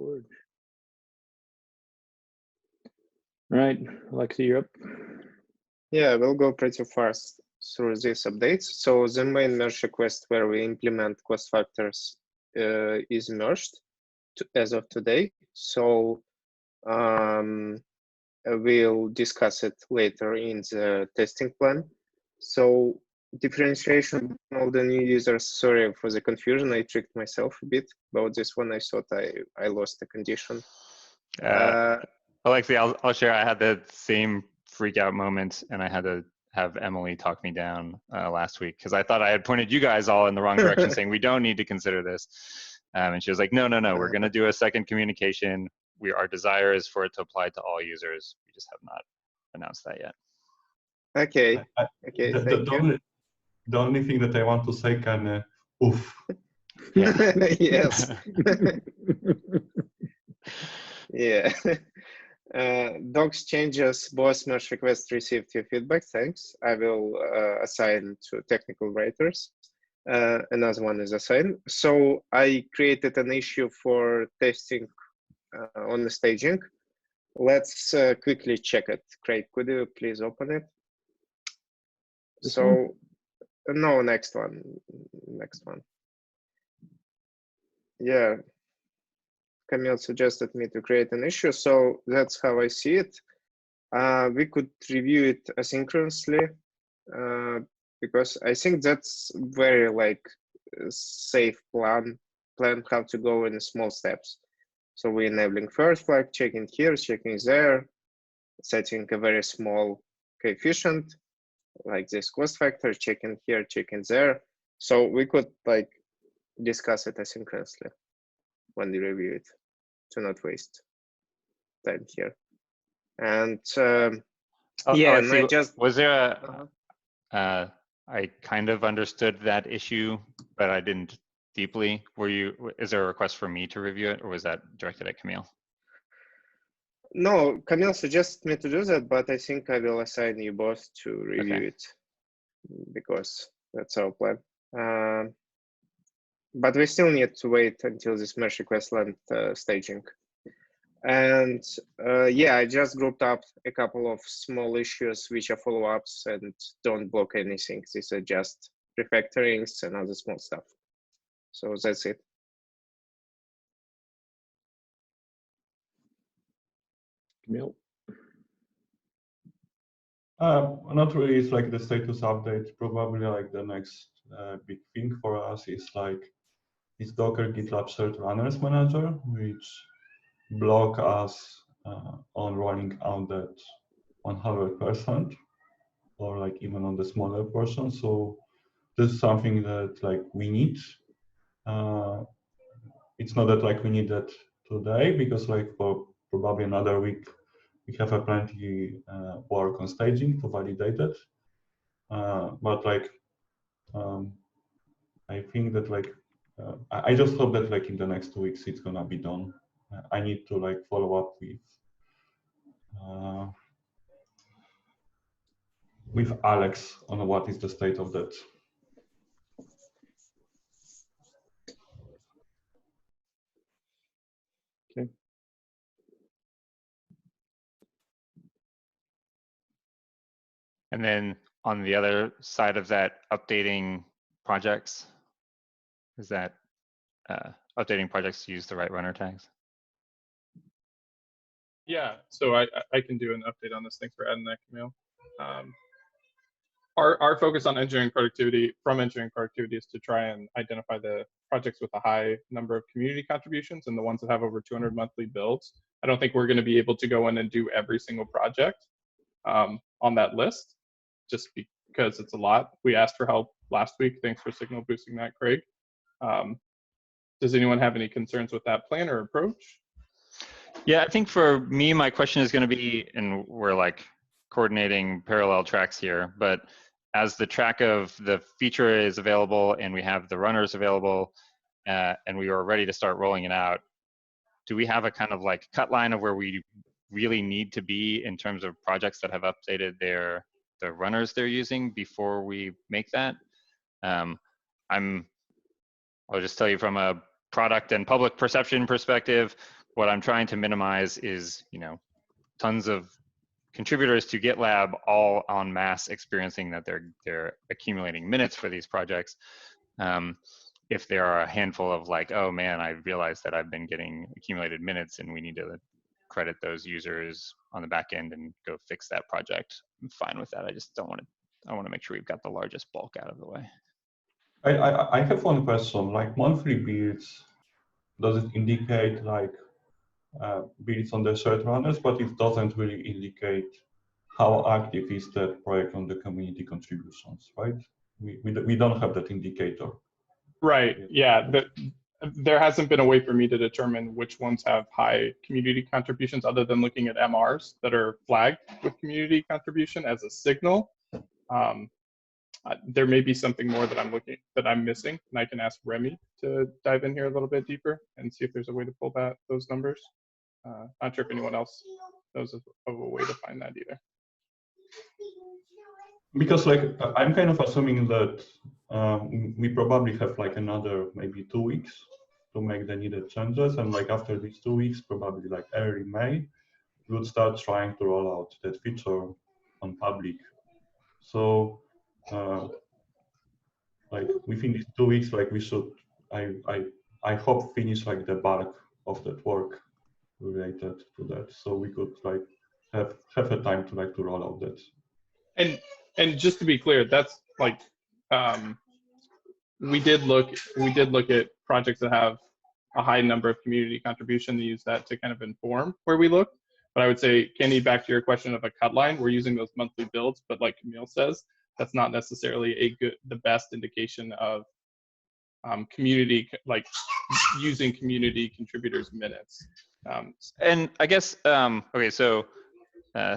Forward. All right, Alexei, you're up. Yeah, we'll go pretty fast through these updates. So the main merge request where we implement cost factors is merged as of today. So we'll discuss it later in the testing plan. So differentiation of the new users, sorry for the confusion, I tricked myself a bit about this one. I thought I lost the condition. Alexei, I'll share. I had the same freak out moment, and I had to have Emily talk me down last week because I thought I had pointed you guys all in the wrong direction, saying we don't need to consider this. And she was like, no, we're going to do a second communication. Our desire is for it to apply to all users. We just have not announced that yet. Okay. Okay. The only thing that I want to say can oof. Yeah. Yes. Yeah. Docs changes, both merge requests received your feedback. Thanks. I will assign to technical writers. Another one is assigned. So I created an issue for testing on the staging. Let's quickly check it. Craig, could you please open it? So, no, next one. Next one. Yeah. Camille suggested me to create an issue, so that's how I see it. We could review it asynchronously because I think that's very like safe plan how to go in small steps. So we're enabling first flag, checking here, checking there, setting a very small coefficient like this cost factor, checking here, checking there. So we could like discuss it asynchronously when we review it to not waste time here. And yeah, and I just was there a I kind of understood that issue, but I didn't deeply. Is there a request for me to review it, or was that directed at Camille? No, Camille suggested me to do that, but I think I will assign you both to review it because that's our plan. But we still need to wait until this merge request land staging. And yeah, I just grouped up a couple of small issues which are follow-ups and don't block anything. These are just refactorings and other small stuff. So that's it. Camille. Not really. It's like the status update. Probably like the next big thing for us is like this Docker GitLab Cert Runners Manager, which block us on rolling out that 100% or like even on the smaller portion. So this is something that like we need. It's not that like we need that today because like for probably another week we have a plenty work on staging to validate it. But like I think that like I just hope that like in the next 2 weeks it's gonna be done. I need to like follow up with Alex on what is the state of that. Okay. And then on the other side of that, updating projects, is that updating projects to use the right runner tags? Yeah, so I can do an update on this. Thanks for adding that, Camille. Our focus on engineering productivity is to try and identify the projects with a high number of community contributions and the ones that have over 200 monthly builds. I don't think we're going to be able to go in and do every single project on that list, just because it's a lot. We asked for help last week. Thanks for signal boosting that, Craig. Does anyone have any concerns with that plan or approach? Yeah, I think for me, my question is going to be, and we're like coordinating parallel tracks here, but as the track of the feature is available and we have the runners available and we are ready to start rolling it out, do we have a kind of like cut line of where we really need to be in terms of projects that have updated the runners they're using before we make that? I'll just tell you from a product and public perception perspective, what I'm trying to minimize is, tons of contributors to GitLab all en masse experiencing that they're accumulating minutes for these projects. If there are a handful of like, oh man, I realized that I've been getting accumulated minutes and we need to credit those users on the back end and go fix that project, I'm fine with that. I just don't want to, I want to make sure we've got the largest bulk out of the way. I have one question, like monthly builds, does it indicate like builds on the shared runners, but it doesn't really indicate how active is that project on the community contributions, right? We don't have that indicator. Right. Yeah. There hasn't been a way for me to determine which ones have high community contributions other than looking at MRs that are flagged with community contribution as a signal. There may be something more that I'm missing, and I can ask Remy to dive in here a little bit deeper and see if there's a way to pull those numbers. Not sure if anyone else knows of a way to find that either. Because like I'm kind of assuming that we probably have like another maybe 2 weeks to make the needed changes, and like after these 2 weeks, probably like early May, we would start trying to roll out that feature on public. So like within these 2 weeks, like we should, I hope finish like the bulk of that work related to that, so we could like have a time to like to roll out that. And just to be clear, that's like we did look at projects that have a high number of community contribution and use that to kind of inform where we look. But I would say, Kenny, back to your question of a cut line, we're using those monthly builds, but like Camille says, that's not necessarily the best indication of community, like using community contributors' minutes. And I guess, okay, so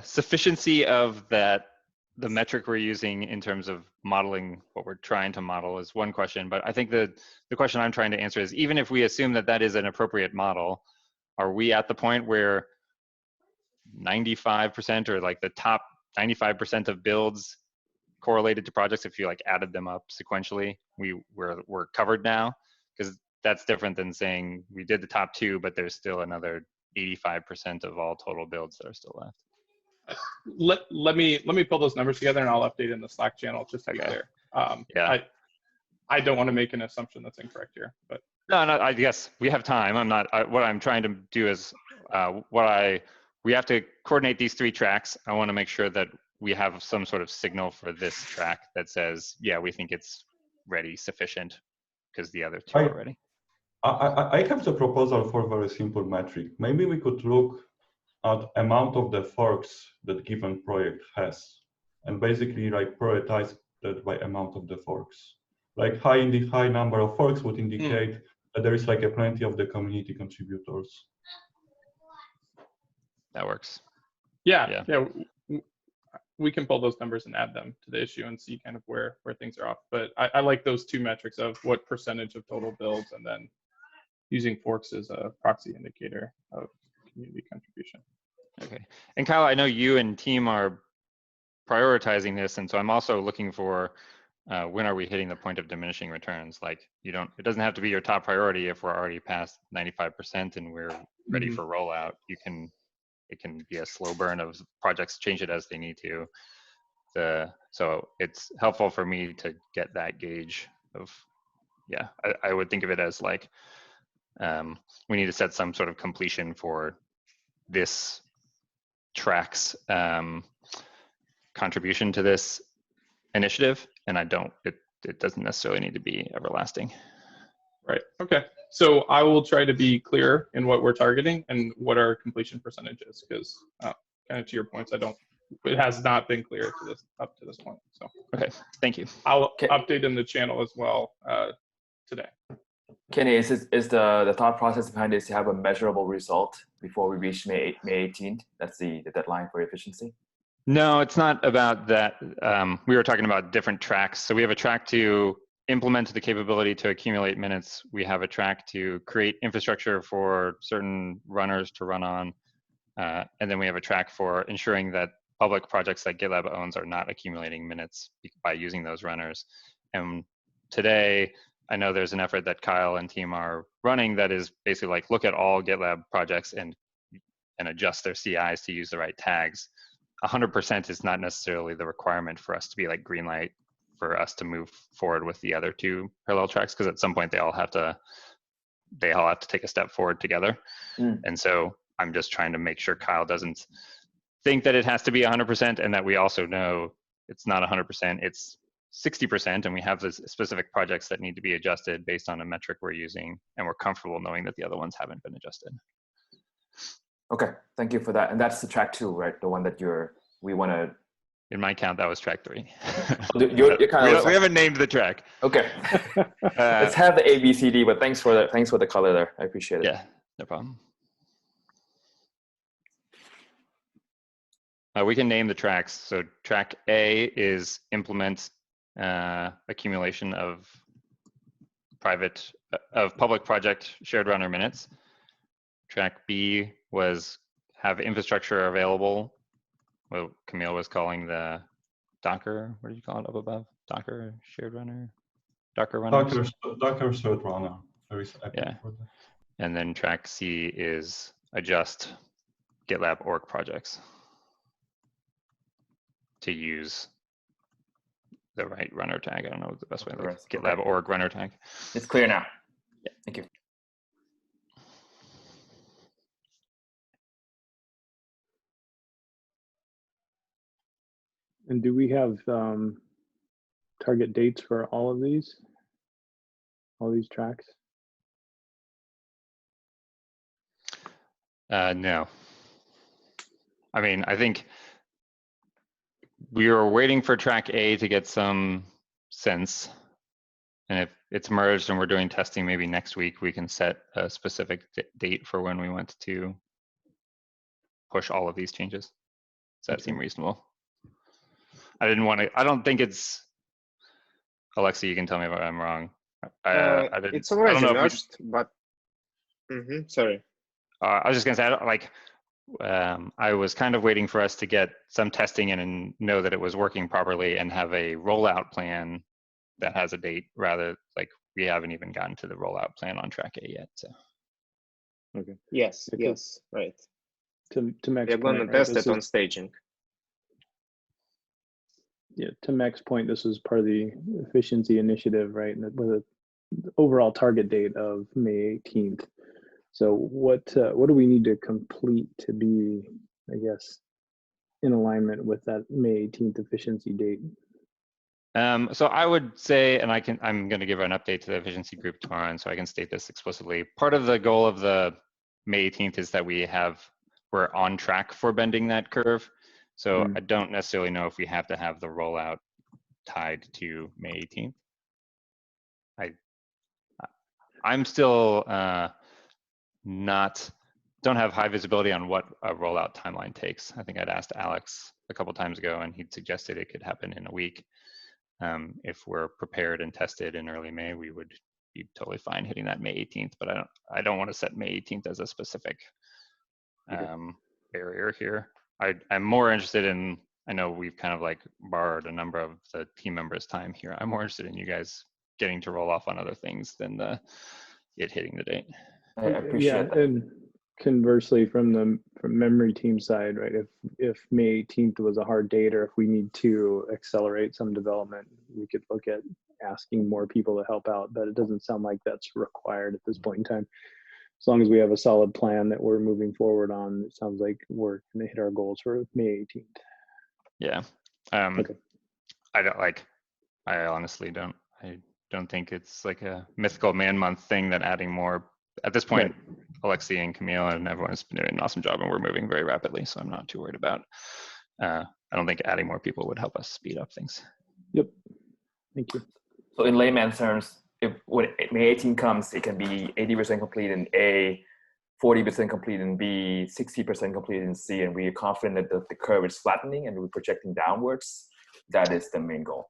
sufficiency of the metric we're using in terms of modeling what we're trying to model is one question, but I think the question I'm trying to answer is, even if we assume that that is an appropriate model, are we at the point where 95% or like the top 95% of builds correlated to projects, if you like added them up sequentially, we're covered now? Because that's different than saying we did the top 2, but there's still another 85% of all total builds that are still left. Let me pull those numbers together and I'll update in the Slack channel just to be clear. Yeah. I don't want to make an assumption that's incorrect here, but no, I guess we have time. I'm not. What I'm trying to do is we have to coordinate these 3 tracks. I want to make sure that we have some sort of signal for this track that says, yeah, we think it's ready, sufficient, because the other 2 are ready. I have the proposal for a very simple metric. Maybe we could look at amount of the forks that given project has, and basically like prioritize that by amount of the forks. Like high number of forks would indicate that there is like a plenty of the community contributors. That works. Yeah. We can pull those numbers and add them to the issue and see kind of where things are off. But I like those 2 metrics of what percentage of total builds and then using forks as a proxy indicator of community contribution. Okay. And Kyle, I know you and team are prioritizing this, and so I'm also looking for when are we hitting the point of diminishing returns? Like it doesn't have to be your top priority if we're already past 95% and we're ready for rollout. It can be a slow burn of projects, change it as they need to. So it's helpful for me to get that gauge of, yeah, I would think of it as like, we need to set some sort of completion for this track's contribution to this initiative. And it doesn't necessarily need to be everlasting. Right, okay. So I will try to be clear in what we're targeting and what our completion percentage is, because kind of to your points, it has not been clear up to this point. So okay, thank you. I'll update in the channel as well today. Kenny, is the thought process behind this to have a measurable result before we reach May 18th? That's the deadline for efficiency? No, it's not about that. We were talking about different tracks. So we have a track to implement the capability to accumulate minutes. We have a track to create infrastructure for certain runners to run on. And then we have a track for ensuring that public projects that GitLab owns are not accumulating minutes by using those runners. And today, I know there's an effort that Kyle and team are running that is basically like look at all GitLab projects and adjust their CIs to use the right tags. 100% is not necessarily the requirement for us to be like green light for us to move forward with the other two parallel tracks, because at some point they all have to take a step forward together. And so I'm just trying to make sure Kyle doesn't think that it has to be 100% and that we also know it's not 100%, it's 60%, and we have the specific projects that need to be adjusted based on a metric we're using, and we're comfortable knowing that the other ones haven't been adjusted. Okay, thank you for that. And that's the track 2, right? The one that we want to. In my count, that was track 3. You're kind of we haven't named the track. Okay. Let's have the ABCD, but thanks for the color there. I appreciate it. Yeah, no problem. We can name the tracks. So track A is implement accumulation of public project shared runner minutes. Track B was have infrastructure available. What Camille was calling the Docker, what did you call it up above? Docker shared runner? Docker runner? Docker shared runner. Yeah. And then track C is adjust GitLab org projects to use the right runner tag. I don't know the best way, like GitLab org runner tag. It's clear now. Yeah. Thank you. And do we have target dates for all these tracks? No. I mean, I think we were waiting for track A to get some sense. And if it's merged and we're doing testing maybe next week, we can set a specific date for when we want to push all of these changes. Does that seem reasonable? I don't think it's, Alexi, you can tell me if I'm wrong. It's already merged, but sorry. I was just gonna say, I was kind of waiting for us to get some testing in and know that it was working properly and have a rollout plan that has a date, rather like we haven't even gotten to the rollout plan on track A yet. So. Okay. Yes, right. To Mac's We're going to point, test it on staging. Yeah, to Mac's point, this is part of the efficiency initiative, right? And with an overall target date of May 18th. So what do we need to complete to be, I guess, in alignment with that May 18th efficiency date? So I would say, and I'm going to give an update to the efficiency group tomorrow, and so I can state this explicitly. Part of the goal of the May 18th is that we're on track for bending that curve. So I don't necessarily know if we have to have the rollout tied to May 18th. I'm still don't have high visibility on what a rollout timeline takes. I think I'd asked Alex a couple times ago, and he'd suggested it could happen in a week. If we're prepared and tested in early May, we would be totally fine hitting that May 18th. But I don't want to set May 18th as a specific barrier here. I'm more interested in, I know we've kind of like borrowed a number of the team members' time here. I'm more interested in you guys getting to roll off on other things than it hitting the date. I appreciate that. And conversely, from memory team side, right? If May 18th was a hard date, or if we need to accelerate some development, we could look at asking more people to help out. But it doesn't sound like that's required at this point in time. As long as we have a solid plan that we're moving forward on, it sounds like we're going to hit our goals for May 18th. Yeah. Okay. I honestly don't. I don't think it's like a mythical man month thing that adding more. At this point, right. Alexi and Camille and everyone has been doing an awesome job, and we're moving very rapidly. So I'm not too worried about. I don't think adding more people would help us speed up things. Yep. Thank you. So in layman's terms, when May 18 comes, it can be 80% complete in A, 40% complete in B, 60% complete in C, and we are confident that the curve is flattening and we're projecting downwards. That is the main goal.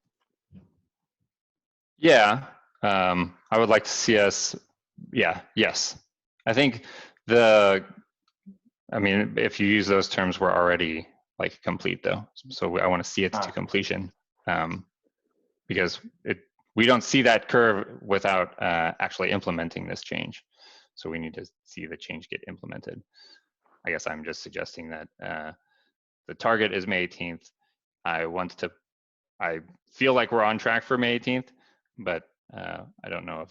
Yeah, I would like to see us. Yeah, yes. I think if you use those terms, we're already like complete though. So I want to see it to completion, because we don't see that curve without actually implementing this change. So we need to see the change get implemented. I guess I'm just suggesting that the target is May 18th. I feel like we're on track for May 18th, but I don't know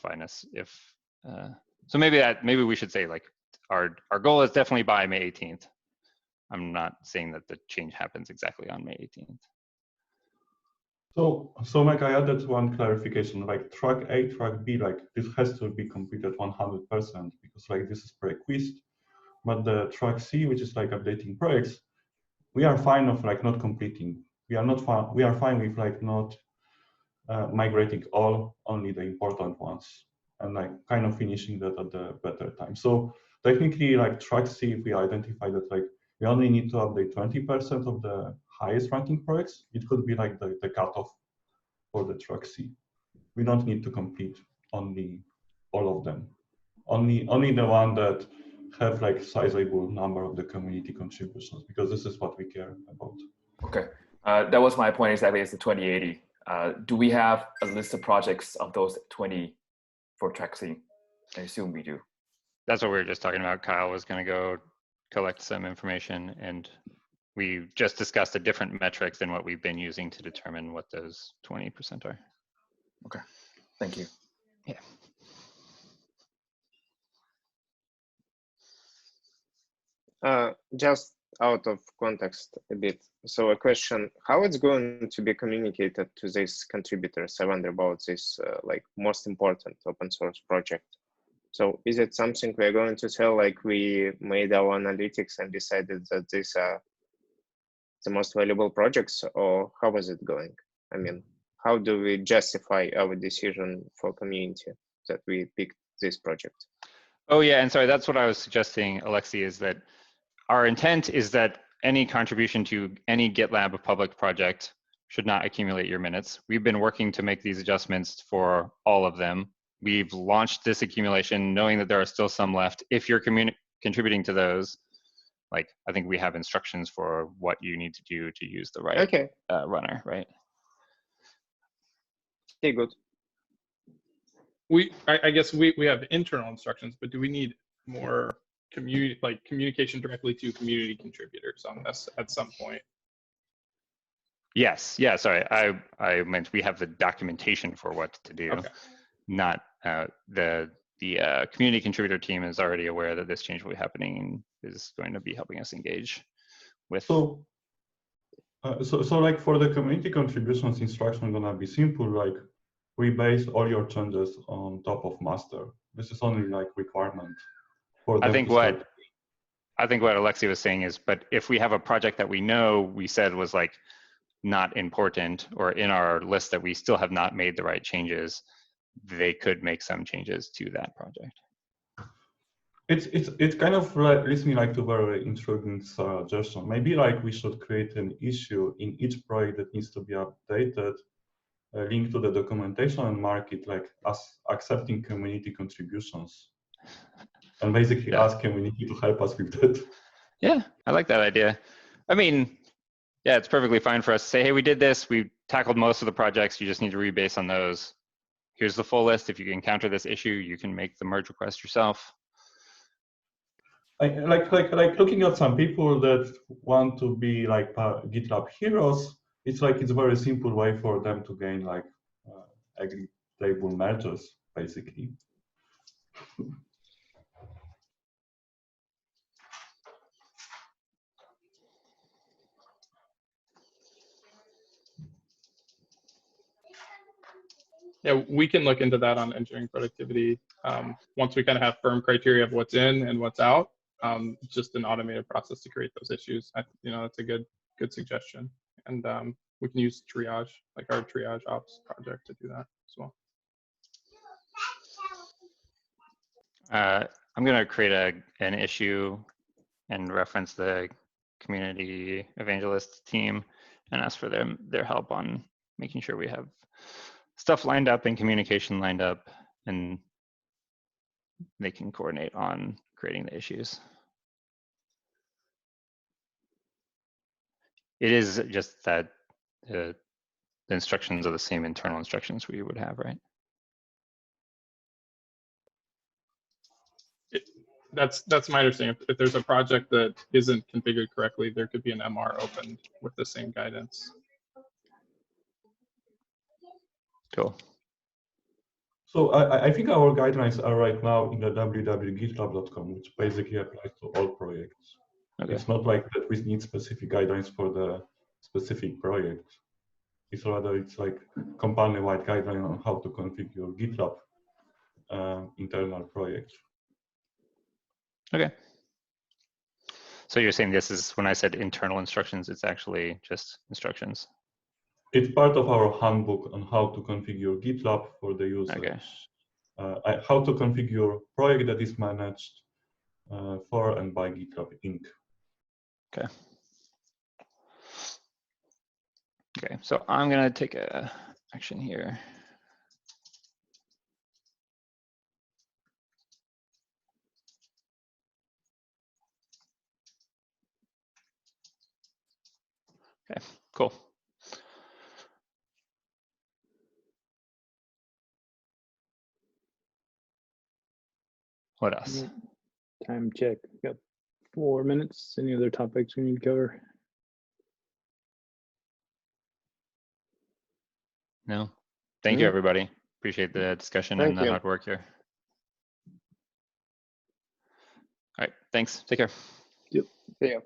so maybe we should say like our goal is definitely by May 18th. I'm not saying that the change happens exactly on May 18th. So Mike, I added one clarification, like track A, track B, like this has to be completed 100% because like this is prerequisite, but the track C, which is like updating projects, we are fine of like not completing. We are fine with like not migrating only the important ones and like kind of finishing that at the better time. So technically like track C, if we identify that like we only need to update 20% of the highest ranking projects, it could be like the cutoff for the track C. We don't need to complete only all of them. Only the one that have like sizable number of the community contributions, because this is what we care about. Okay, that was my point exactly, is the 2080. Do we have a list of projects of those 20 for track C? I assume we do. That's what we were just talking about. Kyle was going to go collect some information, and we just discussed a different metric than what we've been using to determine what those 20% are. Okay, thank you. Yeah. Just out of context a bit. So a question, how it's going to be communicated to these contributors? I wonder about this like most important open source project. So is it something we're going to tell, like we made our analytics and decided that these are the most valuable projects, or how is it going? I mean, how do we justify our decision for community that we picked this project? Oh yeah, and sorry, that's what I was suggesting, Alexi, is that our intent is that any contribution to any GitLab public project should not accumulate your minutes. We've been working to make these adjustments for all of them. We've launched this accumulation knowing that there are still some left. If you're contributing to those, like I think we have instructions for what you need to do to use the right runner, right? Okay, good. I guess we have internal instructions, but do we need more communication directly to community contributors on this at some point? Yes, yeah, sorry, I meant we have the documentation for what to do. Okay. Not the community contributor team is already aware that this change will be happening and is going to be helping us engage with. So like for the community contributions instruction gonna be simple, like we base all your changes on top of master. This is only like requirement for them. I think what Alexi was saying is, but if we have a project that we know we said was like not important or in our list that we still have not made the right changes, they could make some changes to that project. It's kind of like, leads me like to very intriguing suggestion. Maybe like we should create an issue in each project that needs to be updated, link to the documentation and mark it like as accepting community contributions. And basically ask community to help us with that. Yeah, I like that idea. I mean, yeah, it's perfectly fine for us to say, hey, we did this, we tackled most of the projects, you just need to rebase on those. Here's the full list. If you encounter this issue, you can make the merge request yourself. Like looking at some people that want to be like GitLab heroes, it's like it's a very simple way for them to gain like table merges, basically. Yeah, we can look into that on engineering productivity. Once we kind of have firm criteria of what's in and what's out, just an automated process to create those issues. That's a good suggestion. And we can use triage, like our triage ops project, to do that as well. I'm going to create an issue and reference the community evangelist team and ask for their help on making sure we have stuff lined up and communication lined up, and they can coordinate on creating the issues. It is just that the instructions are the same internal instructions we would have, right? That's my understanding. If there's a project that isn't configured correctly, there could be an MR opened with the same guidance. Cool. So I think our guidelines are right now in the www.gitlab.com, which basically applies to all projects. Okay. It's not like that we need specific guidelines for the specific project. It's rather, it's like company-wide guideline on how to configure GitLab internal projects. Okay. So you're saying this is, when I said internal instructions, it's actually just instructions. It's part of our handbook on how to configure GitLab for the users. Okay. How to configure project that is managed for and by GitLab Inc. Okay. Okay, so I'm gonna take a action here. Okay, cool. What else? Time check. We got 4 minutes. Any other topics we need to cover? No. Thank you, everybody. Appreciate the discussion and Thank the you. hard work here. All right, thanks. Take care. See ya.